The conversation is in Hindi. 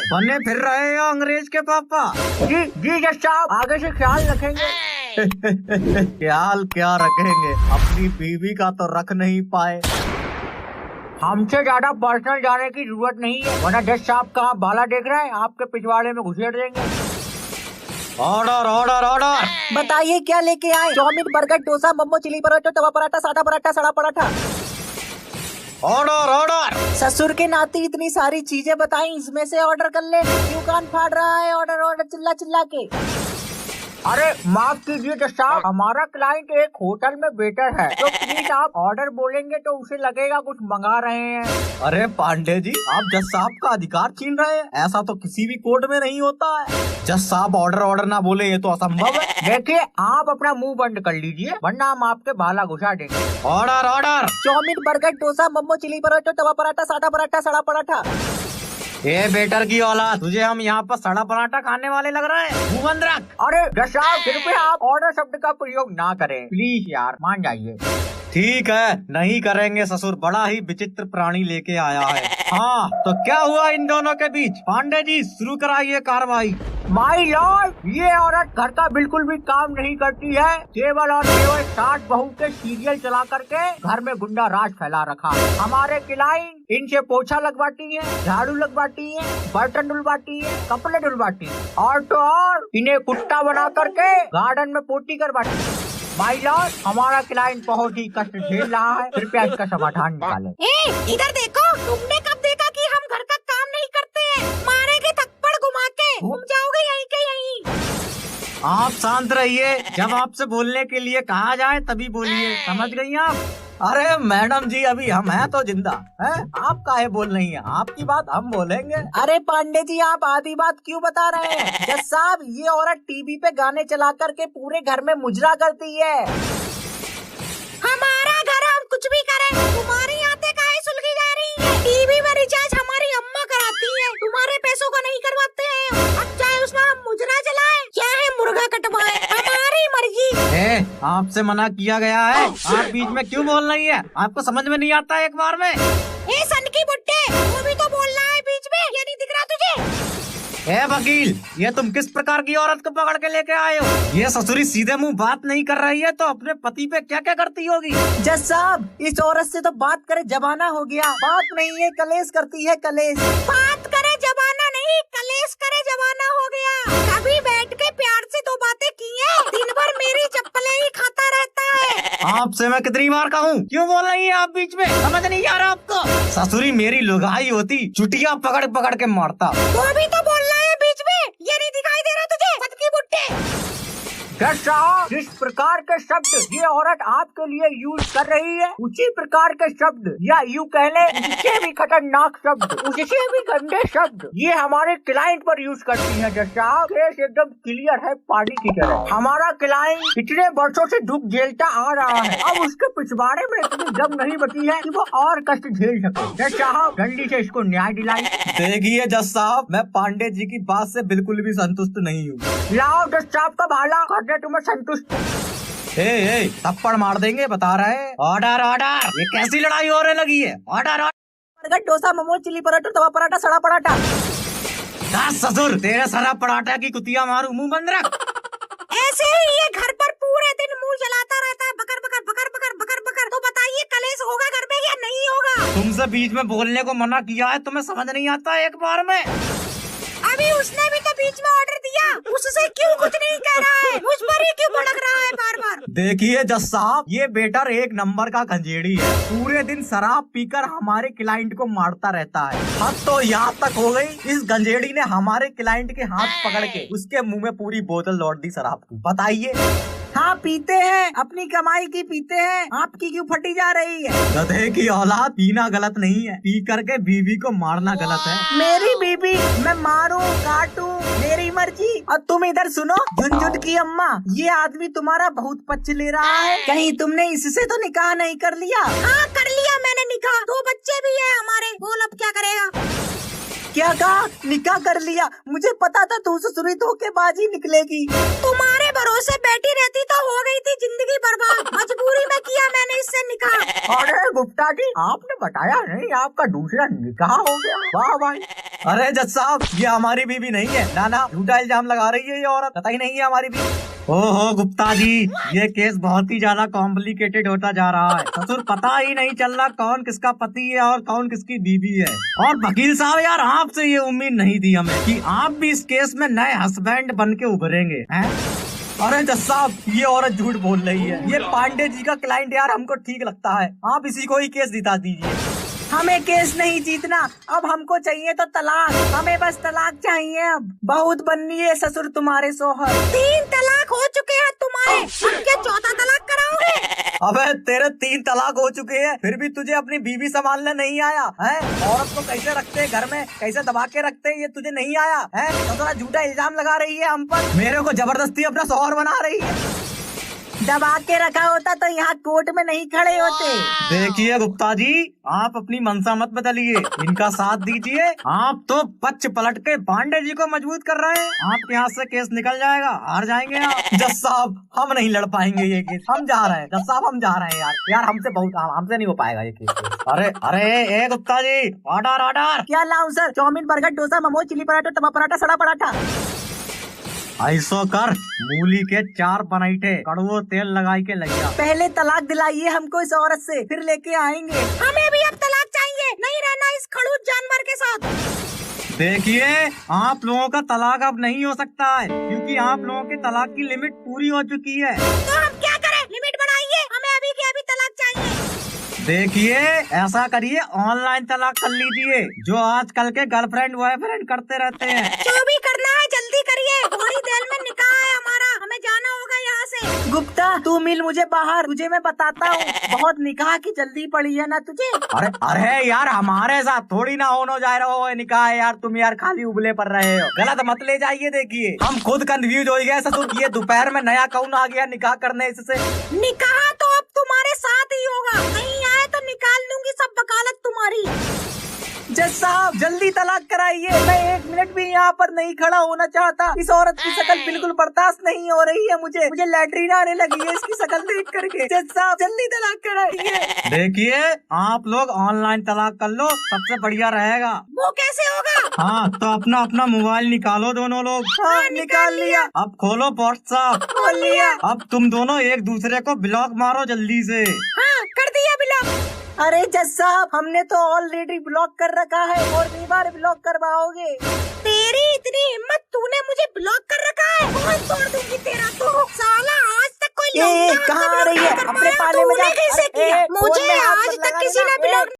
बने फिर रहे हो अंग्रेज के पापा। जी जी जज साहब, आगे से ख्याल रखेंगे। ख्याल क्या रखेंगे, अपनी बीवी का तो रख नहीं पाए। हमसे ज्यादा पर्सनल जाने की जरूरत नहीं है, वरना जज साहब कहाँ बाला देख रहे हैं, आपके पिछवाड़े में घुसेड़ देंगे। Order order order. बताइए क्या लेके आए? Chow mein, burger, dosa, momo, chilli paratha, tawa paratha, सादा पराठा, सड़ा पराठा। Order order. ससुर के नाते इतनी सारी चीजें बताई, इसमें से ऑर्डर कर ले। क्यों कान फाड़ रहा है? ऑर्डर ऑर्डर चिल्ला चिल्ला के। अरे माफ कीजिए जज साहब, हमारा क्लाइंट एक होटल में वेटर है, तो प्लीज आप ऑर्डर बोलेंगे तो उसे लगेगा कुछ मंगा रहे हैं। अरे पांडे जी, आप जज साहब का अधिकार छीन रहे हैं, ऐसा तो किसी भी कोर्ट में नहीं होता है। जज साहब ऑर्डर ऑर्डर ना बोले ये तो असंभव है। देखिए आप अपना मुंह बंद कर लीजिए, वरना हम आपके भाला घुसा देंगे। Order order. Chow mein, burger, dosa, momo, chilli paratha, tawa paratha, सादा पराठा, सड़ा पराठा। ये बेटर की औलाद, तुझे हम यहाँ पर सड़ा पराठा खाने वाले लग रहे हैं? मुंह बंद रख। अरे जज साहब, कृपया आप ऑर्डर शब्द का प्रयोग ना करें, प्लीज यार, मान जाइए। ठीक है, नहीं करेंगे ससुर, बड़ा ही विचित्र प्राणी लेके आया है। हाँ तो क्या हुआ इन दोनों के बीच? पांडे जी शुरू कराइए कार्रवाई। माई लॉर्ड, ये औरत घर का बिल्कुल भी काम नहीं करती है, केवल और केवल सास बहू के सीरियल चला करके घर में गुंडा राज फैला रखा है। हमारे क्लाइंट इनसे पोछा लगवाती है, झाड़ू लगवाती है, बर्तन धुलवाती है, कपड़े धुलवाती है, और तो और इन्हें कुत्ता बना करके गार्डन में पोटी करवाती है। माई लॉर्ड, हमारा क्लाइंट बहुत ही कष्ट झेल रहा है, कृपया इसका समाधान निकालें। इधर देखो, तुमने कब देखा कि हम घर का काम नहीं करते हैं? मारेंगे थप्पड़ घुमा के, घूम जाओगे यहीं के यहीं। आप शांत रहिए, जब आपसे बोलने के लिए कहा जाए तभी बोलिए, समझ गई आप? अरे मैडम जी, अभी हम हैं तो जिंदा हैं, आप काहे बोल रही हैं? आपकी बात हम बोलेंगे। अरे पांडे जी, आप आधी बात क्यों बता रहे हैं? जज साहब, ये औरत टीवी पे गाने चला करके पूरे घर में मुजरा करती है। हमारा घर, हम कुछ भी करें, तुम्हारी आते काहे सुलगी जा रही है? टीवी में रिचार्ज हमारी अम्मा कराती है, तुम्हारे पैसों का नहीं करवाते हैं। अब चाहे उसमें हम मुजरा चलाएं, चाहे मुर्गा कटवाएं, हमारी मर्जी। आपसे मना किया गया है, आप बीच में क्यों बोल रही है? आपको समझ में नहीं आता एक बार में? सन की बुट्टे, वो भी तो बोल रहा है बीच में, ये नहीं दिख रहा तुझे? वकील, ये तुम किस प्रकार की औरत को पकड़ के लेके आए हो? ये ससुरी सीधे मुंह बात नहीं कर रही है तो अपने पति पे क्या क्या करती होगी? जज साहब, इस औरत से तो बात करे जमाना हो गया, बात नहीं है कलेश करती है, कलेश। बात करे जमाना नहीं, कलेश करे जमाना हो गया। कभी बैठ के प्यार से दो बातें की है, दिन भर मेरी चप्पलें ही खाता रहता है। आपसे मैं कितनी बार कहूँ, क्यों बोल रही है आप बीच में? समझ नहीं आ रहा आपको? ससुरी मेरी लुगाई होती, चुटिया पकड़ पकड़ के मारता। वो भी तो बोल रहा है बीच में, ये नहीं दिखाई दे रहा तुझे? सद की बुट्टे। जज साहब, जिस प्रकार के शब्द ये औरत आपके लिए यूज कर रही है, उसी प्रकार के शब्द, या यूँ कह ले उससे भी खतरनाक शब्द, उससे भी गंदे शब्द ये हमारे क्लाइंट पर यूज करती है। जज साहब, केस एकदम क्लियर है, पानी की तरह। हमारा क्लाइंट इतने वर्षों से दुख झेलता आ रहा है, अब उसके पिछवाड़े में इतनी दम नहीं बची है कि वो और कष्ट झेल सके। जज साहब, जल्दी से इसको न्याय दिलाइए। देखिए जज साहब, मैं पांडे जी की बात से बिल्कुल भी संतुष्ट नहीं हूँ। लाओ जज साहब का भाला, करने तुम्हें संतुष्ट। थप्पड़ मार देंगे, बता रहे। Order order. ये कैसी लड़ाई हो रही लगी है? Order order. Burger, dosa, momo, chilli paratha, tawa paratha, सड़ा पराठा। ससुर, तेरे सड़ा पराठा की कुतिया मारू, मुंह बंद रख। ऐसे ही ये घर पर पूरे दिन मुंह चलाता रहता है, बकर बकर बकर बकर बकर बकर। तो बताइए कलेश होगा घर में या नहीं होगा? तुमसे बीच में बोलने को मना किया है, तुम्हें समझ नहीं आता एक बार में? अभी उसने भी तो बीच में ऑर्डर दिया, उससे क्यों कुछ नहीं कह रहा है? मुझ पर ही क्यों भड़क रहा है बार बार? देखिए जज साहब, ये बेटर एक नंबर का गंजेड़ी है, पूरे दिन शराब पीकर हमारे क्लाइंट को मारता रहता है। हद तो यहाँ तक हो गई, इस गंजेड़ी ने हमारे क्लाइंट के हाथ पकड़ के उसके मुंह में पूरी बोतल लौट दी शराब की। बताइए। हाँ पीते हैं, अपनी कमाई की पीते हैं, आपकी क्यों फटी जा रही है? गधे की औलाद, पीना गलत नहीं है, पी करके बीवी को मारना गलत है। मेरी बीवी, मैं मारूं काटूं मेरी मर्जी। और तुम इधर सुनो झुनझुन की अम्मा, ये आदमी तुम्हारा बहुत पक्ष ले रहा है, कहीं तुमने इससे तो निकाह नहीं कर लिया? हाँ कर लिया मैंने निकाह, 2 बच्चे भी है हमारे। बोल अब क्या करेगा? क्या कहा? निकाह कर लिया? मुझे पता था तू ससुरी धोखेबाजी निकलेगी। तुम्हारे भरोसे बैठी रहती तो हो गई थी जिंदगी बर्बाद। मजबूरी में किया मैंने इससे निकाह। अरे गुप्ता जी, आपने बताया नहीं आपका दूसरा निकाह हो गया। वाह भाई। अरे जज साहब, ये हमारी बीवी नहीं है। ना ना, झूठा इल्जाम लगा रही है ये औरत, पता ही नहीं है हमारी बीवी। ओहो गुप्ता जी, ये केस बहुत ही ज्यादा कॉम्प्लिकेटेड होता जा रहा है। ससुर पता ही नहीं चल रहा कौन किसका पति है और कौन किसकी बीवी है। और वकील साहब यार, आपसे ये उम्मीद नहीं थी हमें कि आप भी इस केस में नए हस्बैंड बन के उभरेंगे हैं। अरे जज साहब, ये औरत झूठ बोल रही है। ये पांडे जी का क्लाइंट यार हमको ठीक लगता है, आप इसी को ही केस जिता दीजिए। हमें केस नहीं जीतना, अब हमको चाहिए तो तलाक। हमें बस तलाक चाहिए अब। बहुत बननी है ससुर तुम्हारे सोहर। 3 तलाक हो चुके हैं तुम्हारे, अब क्या 4था तलाक कराओगे? अबे तेरे 3 तलाक हो चुके हैं, फिर भी तुझे अपनी बीवी संभालने नहीं आया है। औरत को कैसे रखते हैं घर में, कैसे दबा के रखते हैं, ये तुझे नहीं आया है। तो थोड़ा झूठा इल्जाम लगा रही है हम पर, मेरे को जबरदस्ती अपना शौहर बना रही है। दबा के रखा होता तो यहाँ कोर्ट में नहीं खड़े होते। देखिए गुप्ता जी, आप अपनी मनसा मत बदलिए, इनका साथ दीजिए। आप तो पक्ष पलट के पांडे जी को मजबूत कर रहे हैं। आपके हाथ से केस निकल जाएगा, हार जाएंगे आप। जज साहब, हम नहीं लड़ पाएंगे ये केस, हम जा रहे हैं। जज साहब, हम जा रहे हैं यार हमसे नहीं हो पाएगा ये केस। अरे ए गुप्ता जी, ऑर्डर ऑर्डर। क्या लाऊं sir? Chow mein, burger, dosa, momo, chilli paratha, tawa paratha, सड़ा पराठा। ऐसो कर, मूली के 4 पराठे कड़वो तेल लगाई के लगिया। पहले तलाक दिलाइए हमको इस औरत से, फिर लेके आएंगे। हमें भी अब तलाक चाहिए, नहीं रहना इस खड़ूस जानवर के साथ। देखिए, आप लोगों का तलाक अब नहीं हो सकता है, क्योंकि आप लोगों के तलाक की लिमिट पूरी हो चुकी है। तो हम क्या करें? लिमिट बढ़ाइए, हमें अभी के अभी तलाक चाहिए। देखिए, ऐसा करिए, ऑनलाइन तलाक कर लीजिए, जो आजकल के गर्लफ्रेंड बॉयफ्रेंड करते रहते हैं। जो भी करना है जल्दी करिए, थोड़ी देर में निकाह है हमारा, हमें जाना होगा यहाँ से। गुप्ता, तू मिल मुझे बाहर, तुझे मैं बताता हूँ। बहुत निकाह की जल्दी पड़ी है ना तुझे। अरे यार, हमारे साथ थोड़ी ना होने जा रहा हो निकाह यार। तुम यार खाली उबले पर रहे हो, गलत मत ले जाइए। देखिए, हम खुद कंफ्यूज हो गए ससुर, ये दोपहर में नया कौन आ गया निकाह करने इससे। निकाह तो अब तुम्हारे साथ ही होगा, नहीं आए तो निकाल दूंगी सब वकालत तुम्हारी। जज साहब, जल्दी तलाक कराइए। मैं 1 मिनट भी यहाँ पर नहीं खड़ा होना चाहता। इस औरत की शक्ल बिल्कुल बर्दाश्त नहीं हो रही है मुझे लैट्रिन आने लगी है इसकी शक्ल देख करके। जज साहब, जल्दी तलाक कराइए। देखिए, आप लोग ऑनलाइन तलाक कर लो, सबसे बढ़िया रहेगा। वो कैसे होगा? हाँ, तो अपना अपना मोबाइल निकालो दोनों लोग। हाँ, निकाल लिया। अब खोलो व्हाट्सएप। खोल लिया। अब तुम दोनों एक दूसरे को ब्लॉक मारो जल्दी से। हाँ, कर दिया ब्लॉक। अरे जज साहब, हमने तो ऑलरेडी ब्लॉक कर रखा है और भी बार ब्लॉक करवाओगे? तेरी इतनी हिम्मत, तूने मुझे ब्लॉक कर रखा है, बहुत तोड़ दूंगी तेरा तो। साला आज तक कोई ये लौंडा कहाँ आ रही है? हमसे अपने पाले में जा। तूने कैसे अरे, किया? फोन मुझे में हाथ आज मत तक लगा किसी देना। ने ब्लॉक